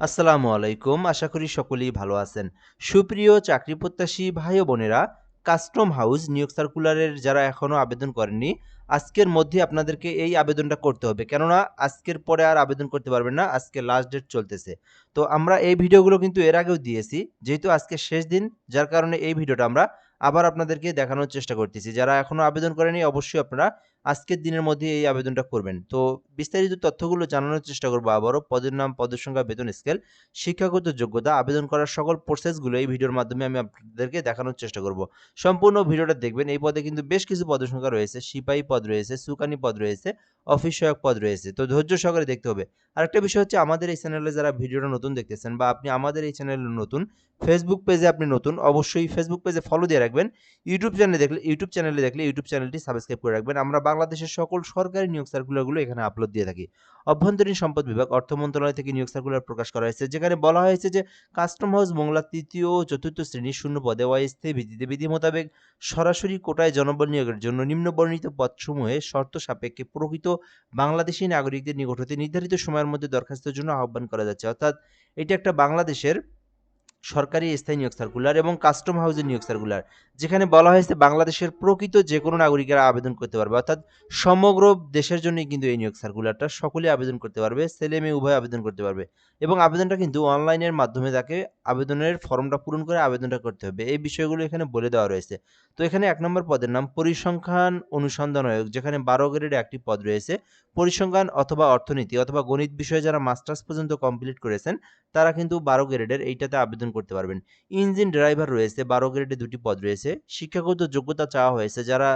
আসসালামু আলাইকুম। আশা করি সকলেই ভালো আছেন। সুপ্রিয় চাকরি প্রত্যাশী ভাই ও বোনেরা, কাস্টম হাউস নিয়োগ সার্কুলারের যারা এখনো আবেদন করেননি, আজকের মধ্যে আপনাদেরকে এই আবেদনটা করতে হবে। কেননা আজকের পরে আর আবেদন করতে পারবেন না। আজকে লাস্ট ডেট চলতেছে। তো আমরা এই ভিডিওগুলো কিন্তু এর আগেও দিয়েছি। যেহেতু আজকে শেষ দিন, যার কারণে এই ভিডিওটা আমরা আবার আপনাদেরকে দেখানোর চেষ্টা করতেছি। যারা এখনো আবেদন করেনি অবশ্যই আপনারা আজকের দিনের মধ্যে এই আবেদনটা করবেন। তো বিস্তারিত তথ্যগুলো জানানোর চেষ্টা করব আবারও। পদের নাম, পদের সংখ্যা, বেতন স্কেল, শিক্ষাগত যোগ্যতা, আবেদন করার সকল প্রসেসগুলো এই ভিডিওর মাধ্যমে আমি আপনাদেরকে দেখানোর চেষ্টা করব। সম্পূর্ণ ভিডিওটা দেখবেন। এই পদে কিন্তু বেশ কিছু পদের সংখ্যা রয়েছে। সিপাহী পদ রয়েছে, সুকানি পদ রয়েছে, অফিস সহায়ক পদ রয়েছে। তো ধৈর্য সহকারে দেখতে হবে। আরেকটা বিষয় হচ্ছে, আমাদের এই চ্যানেলে যারা ভিডিওটা নতুন দেখতেছেন বা আপনি আমাদের এই চ্যানেলে নতুন, ফেসবুক পেজে আপনি নতুন, অবশ্যই ফেসবুক পেজে ফলো দিয়ে রাখবেন। ইউটিউব চ্যানেলটি সাবস্ক্রাইব করে রাখবেন। আমরা বাংলাদেশের সকল সরকারি নিয়োগ সার্কুলারগুলো এখানে আপলোড দিয়ে থাকি। অভ্যন্তরীণ সম্পদ বিভাগ, অর্থ মন্ত্রণালয় থেকে নিয়োগ সার্কুলার প্রকাশ করা হয়েছে, যেখানে বলা হয়েছে যে কাস্টম হাউস মোংলা ৩য় ও ৪র্থ শ্রেণীর শূন্য পদে অস্থায়ী ভিত্তিতে বিধি মোতাবেক সরাসরি কোটায় জনবল নিয়োগের জন্য নিম্নবর্ণিত পদসমূহে শর্ত সাপেক্ষে প্রকৃত বাংলাদেশী নাগরিকদের নিকট হতে নির্ধারিত সময়ের মধ্যে দরখাস্তের জন্য আহ্বান করা যাচ্ছে। অর্থাৎ এটি একটা বাংলাদেশের সরকারি স্থায়ী নিয়োগ সার্কুলার এবং কাস্টম হাউসের নিয়োগ সার্কুলার, যেখানে বলা হয়েছে বাংলাদেশের প্রকৃত যে কোনো নাগরিকেরা আবেদন করতে পারবে। অর্থাৎ সমগ্র দেশের জন্যই কিন্তু এই নিয়োগ সার্কুলারটা, সকলেই আবেদন করতে পারবে, ছেলে মেয়ে উভয় আবেদন করতে পারবে। এবং আবেদনটা কিন্তু অনলাইনের মাধ্যমে তাকে আবেদনের ফর্মটা পূরণ করে আবেদনটা করতে হবে। এই বিষয়গুলো এখানে বলে দেওয়া রয়েছে। তো এখানে ১ নম্বর পদের নাম পরিসংখ্যান অনুসন্ধানক, যেখানে ১২ গ্রেডে একটি পদ রয়েছে। পরিসংখ্যান অথবা অর্থনীতি অথবা গণিত বিষয়ে যারা মাস্টার্স পর্যন্ত কমপ্লিট করেছেন তারা কিন্তু ১২ গ্রেডের এইটাতে আবেদন করতে পারবেন। ইঞ্জিন ড্রাইভার রয়েছে, ১২ গ্রেডে ২টি পদ রয়েছে। শিক্ষাগত যোগ্যতা চাওয়া হয়েছে, যারা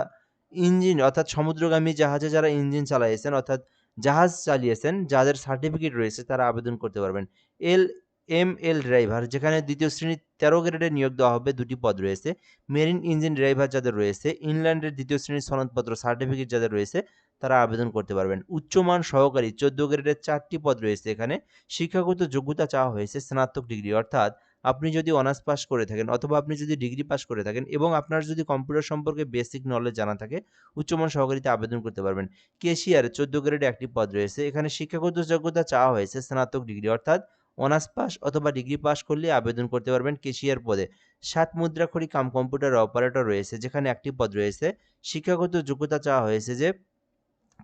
ইঞ্জিন অর্থাৎ সমুদ্রগামী জাহাজে যারা ইঞ্জিন চালাইছেন অর্থাৎ জাহাজ চালিয়েছেন, যাদের সার্টিফিকেট রয়েছে তারা আবেদন করতে পারবেন। এল এমএল ড্রাইভার, যেখানে ২য় শ্রেণী ১৩ গ্রেডে নিয়োগ দেওয়া হবে, ২টি পদ রয়েছে। মেরিন ইঞ্জিন ড্রাইভার যাদের রয়েছে, ইনল্যান্ডের ২য় শ্রেণীর সনদপত্র সার্টিফিকেট যাদের রয়েছে তারা আবেদন করতে পারবেন। উচ্চমান সহকারী ১৪ গ্রেডের ৪টি পদ রয়েছে এখানে। শিক্ষাগত যোগ্যতা চাওয়া হয়েছে স্নাতক ডিগ্রি, অর্থাৎ আপনি যদি অনার্স পাস করে থাকেন অথবা আপনি যদি ডিগ্রি পাস করে থাকেন এবং আপনার যদি কম্পিউটার সম্পর্কে বেসিক নলেজ জানা থাকে, উচ্চমান সহকারীতে আবেদন করতে পারবেন। কেশিয়ার ১৪ গ্রেডে একটি পদ রয়েছে। এখানে শিক্ষাগত যোগ্যতা চাওয়া হয়েছে স্নাতক ডিগ্রি, অর্থাৎ অনার্স পাস অথবা ডিগ্রি পাস করলে আবেদন করতে পারবেন কেশিয়ার পদে। ৭ মুদ্রাক্ষরিক কাম কম্পিউটার অপারেটর রয়েছে, যেখানে একটি পদ রয়েছে। শিক্ষাগত যোগ্যতা চাওয়া হয়েছে যে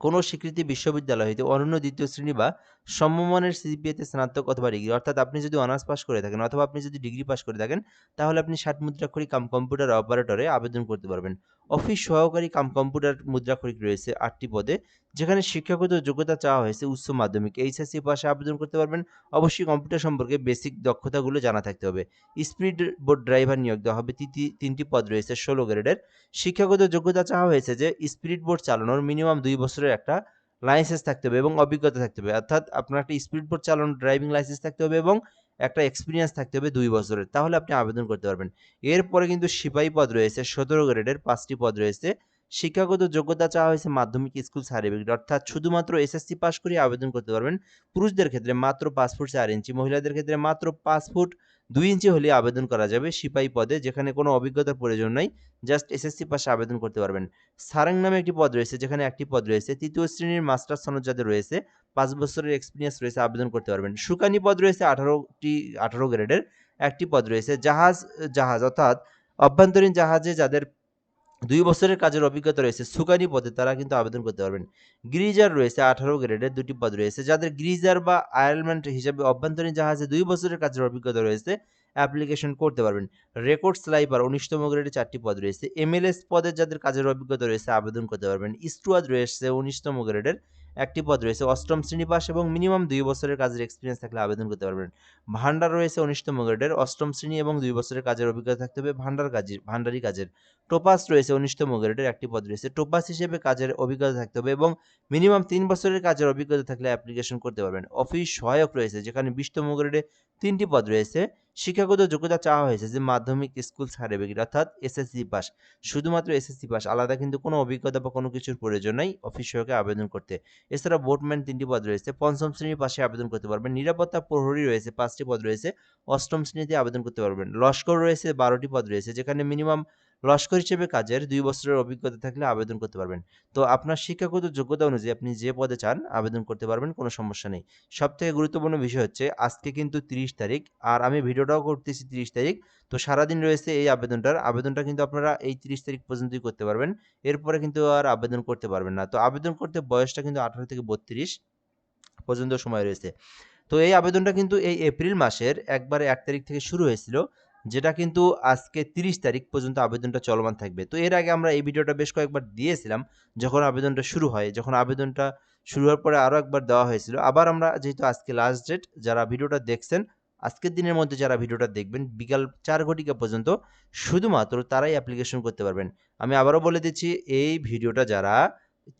কোনো স্বীকৃতি বিশ্ববিদ্যালয় হইতে অনন্য ২য় শ্রেণী বা সমমানের সিজিপিএতে স্নাতক অথবা ডিগ্রি, অর্থাৎ আপনি যদি অনার্স পাস করে থাকেন অথবা আপনি যদি ডিগ্রি পাস করে থাকেন, তাহলে আপনি ৬০ মুদ্রাক্ষরিক কাম কম্পিউটার অপারেটরে আবেদন করতে পারবেন। অফিস সহকারী কাম কম্পিউটার মুদ্রাক্ষরিক রয়েছে ৮টি পদে, যেখানে শিক্ষাগত যোগ্যতা চাওয়া হয়েছে উচ্চ মাধ্যমিক এইচএসসি পাশে আবেদন করতে পারবেন। অবশ্যই কম্পিউটার সম্পর্কে বেসিক দক্ষতাগুলো জানা থাকতে হবে। স্পিড বোট ড্রাইভার নিয়োগ দেওয়া হবে, ৩টি পদ রয়েছে ১৬ গ্রেডের। শিক্ষাগত যোগ্যতা চাওয়া হয়েছে যে স্পিড বোট চালানোর মিনিমাম ২ বছরের একটা লাইসেন্স থাকতে হবে এবং অভিজ্ঞতা থাকতে হবে। অর্থাৎ আপনার একটা স্পিড বোট চালানোর ড্রাইভিং লাইসেন্স থাকতে হবে এবং একটা এক্সপেরিয়েন্স থাকতে হবে ২ বছরের। তাহলে আপনি আবেদন করতে পারবেন। এরপরে কিন্তু সিপাহী পদ রয়েছে ১৭ গ্রেডের ৫টি পদ রয়েছে। শিক্ষাগত যোগ্যতা চাওয়া হয়েছে মাধ্যমিক স্কুল সার্টিফিকেট, অর্থাৎ শুধুমাত্র এসএসসি পাস করে আবেদন করতে পারবেন। পুরুষদের ক্ষেত্রে মাত্র ৫ ফুট ৪ ইঞ্চি, মহিলাদের ক্ষেত্রে মাত্র ৫ ফুট ২ ইঞ্চি হলে আবেদন করা যাবে সিপাহী পদে, যেখানে কোনো অভিজ্ঞতার প্রয়োজন নাই। জাস্ট এসএসসি পাশে আবেদন করতে পারবেন। সারাং নামে একটি পদ রয়েছে, যেখানে একটি পদ রয়েছে। ৩য় শ্রেণীর মাস্টার্স সনদ যাদের রয়েছে, ৫ বছরের এক্সপেরিয়েন্স রয়েছে, আবেদন করতে পারবেন। সুকানি পদ রয়েছে ১৮ গ্রেডের একটি পদ রয়েছে। জাহাজ অর্থাৎ অভ্যন্তরীণ জাহাজে যাদের ২ বছরের কাজের অভিজ্ঞতা রয়েছে সুকানি পদে, তারা কিন্তু আবেদন করতে পারবেন। গ্রিজার রয়েছে ১৮ গ্রেডের ২টি পদ রয়েছে। যাদের গ্রিজার বা আয়ারল্যান্ড হিসেবে অভ্যন্তরীণ জাহাজে ২ বছরের কাজের অভিজ্ঞতা রয়েছে, অ্যাপ্লিকেশন করতে পারবেন। রেকর্ড স্লাইপার ১৯তম গ্রেডে ৪টি পদ রয়েছে। এমএলএস পদে যাদের কাজের অভিজ্ঞতা রয়েছে আবেদন করতে পারবেন। স্টুয়ার্ড রয়েছে ১৯তম গ্রেডের একটি পদ রয়েছে। ৮ম শ্রেণী পাস এবং মিনিমাম ২ বছরের কাজের এক্সপেরিয়েন্স থাকলে আবেদন করতে পারবেন। ভান্ডার রয়েছে ১৯তম গ্রেডের ৮ম শ্রেণী এবং ২ বছরের কাজের অভিজ্ঞতা থাকতে হবে ভান্ডারি কাজের। টোপাস রয়েছে ১৯তম গ্রেডের একটি পদ রয়েছে। টোপাস হিসেবে কাজের অভিজ্ঞতা থাকতে হবে এবং মিনিমাম ৩ বছরের কাজের অভিজ্ঞতা থাকলে অ্যাপ্লিকেশন করতে পারবেন। অফিস সহায়ক রয়েছে, যেখানে ২০তম গ্রেডে ৩টি পদ রয়েছে। শিক্ষাগত যোগ্যতা চাওয়া হয়েছে যে মাধ্যমিক স্কুল সার্টিফিকেট, অর্থাৎ এসএসসি পাস। শুধুমাত্র এসএসসি পাস, আলাদা কিন্তু কোনো অভিজ্ঞতা বা কোনো কিছুর প্রয়োজন নাই অফিস সহায়কে আবেদন করতে। এছাড়া বোটম্যান 3টি পদ রয়েছে। ৫ম শ্রেণীর পাশে আবেদন করতে পারবেন। নিরাপত্তা প্রহরী রয়েছে 5টি পদ রয়েছে। ৮ম শ্রেণীতে আবেদন করতে পারবেন। লস্কর রয়েছে ১২টি পদ রয়েছে, যেখানে মিনিমাম লস্কর হিসেবে কাজের 2 বছরের অভিজ্ঞতা থাকলে আবেদন করতে পারবেন। তো আপনার শিক্ষাগত যোগ্যতা অনুযায়ী আপনি যে পদে চান আবেদন করতে পারবেন, কোনো সমস্যা নেই। সবথেকে গুরুত্বপূর্ণ বিষয় হচ্ছে আজকে কিন্তু 30 তারিখ আর আমি ভিডিওটাও করতেছি 30 তারিখ। তো সারাদিন রয়েছে এই আবেদনটার। আবেদনটা কিন্তু আপনারা এই 30 তারিখ পর্যন্তই করতে পারবেন। এরপরে কিন্তু আর আবেদন করতে পারবেন না। তো আবেদন করতে বয়সটা কিন্তু 18 থেকে 32 পর্যন্ত সময় রয়েছে। তো এই আবেদনটা কিন্তু এই এপ্রিল মাসের একবারে 1 তারিখ থেকে শুরু হয়েছিল। যেটা কিন্তু আজকে 30 তারিখ পর্যন্ত আবেদনটা চলমান থাকবে। তো এর আগে আমরা এই ভিডিওটা বেশ কয়েকবার দিয়েছিলাম। যখন আবেদনটা শুরু হয়, যখন আবেদনটা শুরু হওয়ার পরে আরো একবার দেওয়া হয়েছিল। আবার আমরা যেহেতু আজকে লাস্ট ডেট, যারা ভিডিওটা দেখছেন, আজকের দিনের মধ্যে যারা ভিডিওটা দেখবেন বিকাল 4 ঘটিকা পর্যন্ত শুধুমাত্র তারাই অ্যাপ্লিকেশন করতে পারবেন। আমি আবারও বলে দিচ্ছি, এই ভিডিওটা যারা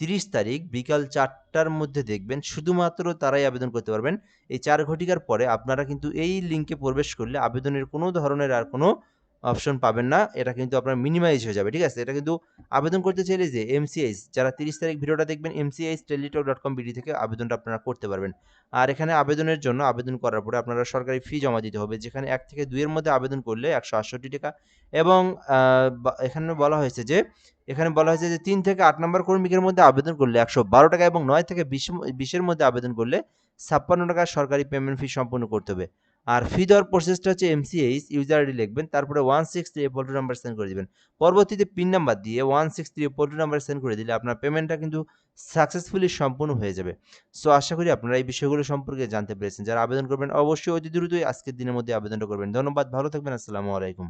30 তারিখ বিকাল 4টার মধ্যে দেখবেন শুধুমাত্র তারাই আবেদন করতে পারবেন। এই 4 ঘটিকার পরে আপনারা কিন্তু এই লিঙ্কে প্রবেশ করলে আবেদনের কোনো ধরনের আর কোনো অপশন পাবেন না। এটা কিন্তু আপনার মিনিমাইজ হয়ে যাবে। ঠিক আছে? এটা কিন্তু আবেদন করতে চাইলে যে এমসিএইচ, যারা 30 তারিখ ভিডিওটা দেখবেন mchteletalk.com.bd থেকে আবেদনটা আপনারা করতে পারবেন। আর এখানে আবেদনের জন্য আবেদন করার পরে আপনারা সরকারি ফি জমা দিতে হবে। যেখানে ১ থেকে ২ এর মধ্যে আবেদন করলে ৳১৬৮ এবং এখানে বলা হয়েছে যে ৩ থেকে ৮ নাম্বার কর্মীকের মধ্যে আবেদন করলে ৳১১২ এবং ৯ থেকে ২০ এর মধ্যে আবেদন করলে ৳৫৬ সরকারি পেমেন্ট ফি সম্পূর্ণ করতে হবে। আর ফি দেওয়ার প্রসেসটা হচ্ছে এমসিএইচ ইউজার আইডি লিখবেন, তারপরে 163 পোল্ট্রি নাম্বার সেন্ড করে দিবেন। পরবর্তীতে পিন নাম্বার দিয়ে 163 পোল্ট্রি নাম্বার সেন্ড করে দিলে আপনার পেমেন্টটা কিন্তু সাকসেসফুলি সম্পূর্ণ হয়ে যাবে। সো আশা করি আপনারা এই বিষয়গুলো সম্পর্কে জানতে পেরেছেন। যারা আবেদন করবেন অবশ্যই অতি দ্রুতই আজকের দিনের মধ্যে আবেদনটা করবেন। ধন্যবাদ, ভালো থাকবেন। আসসালামু আলাইকুম।